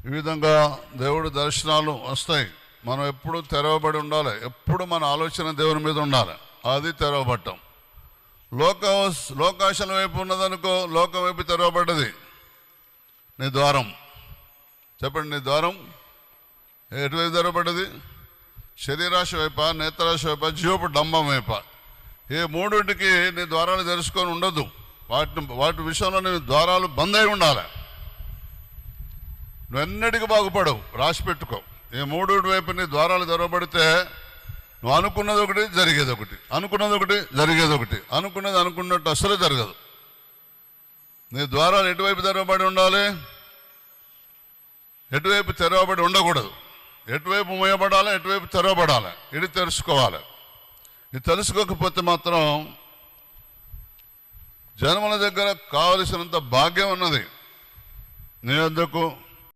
ఈ విధంగా దేవుడి దర్శనాలు వస్తాయి. మనం ఎప్పుడు తెరవబడి ఉండాలి, ఎప్పుడు మన ఆలోచన దేవుని మీద ఉండాలి. అది తెరవబట్టం. లోకాశల వైపు ఉన్నదనుకో, లోకం వైపు తెరవబడ్డది. నీ ద్వారం చెప్పండి, నీ ద్వారం ఎటువైపు తెరవబడ్డది? శరీరాశ వైపా, నేత్రాశ వైపా, జీవపు డంబం వైపా? ఏ మూడింటికి నీ ద్వారాలు తెరుచుకొని ఉండదు. వాటి విషయంలో నీ ద్వారాలు బంద్ అయి ఉండాలి. నువ్వెన్నటికీ బాగుపడవు, రాసి పెట్టుకో. ఈ మూడు వైపు నీ ద్వారాలు తెరవబడితే నువ్వు అనుకున్నది ఒకటి, జరిగేది ఒకటి, అనుకున్నది ఒకటి, జరిగేది ఒకటి, అనుకున్నది అనుకున్నట్టు అసలు జరగదు. నీ ద్వారాలు ఎటువైపు తెరవబడి ఉండాలి? ఎటువైపు తెరవబడి ఉండకూడదు. ఎటువైపు మూయబడాలి, ఎటువైపు తెరవబడాలి, ఇది తెలుసుకోవాలి. ఇది తెలుసుకోకపోతే మాత్రం జనముల దగ్గర కావలసినంత భాగ్యం ఉన్నది నీ వద్దకు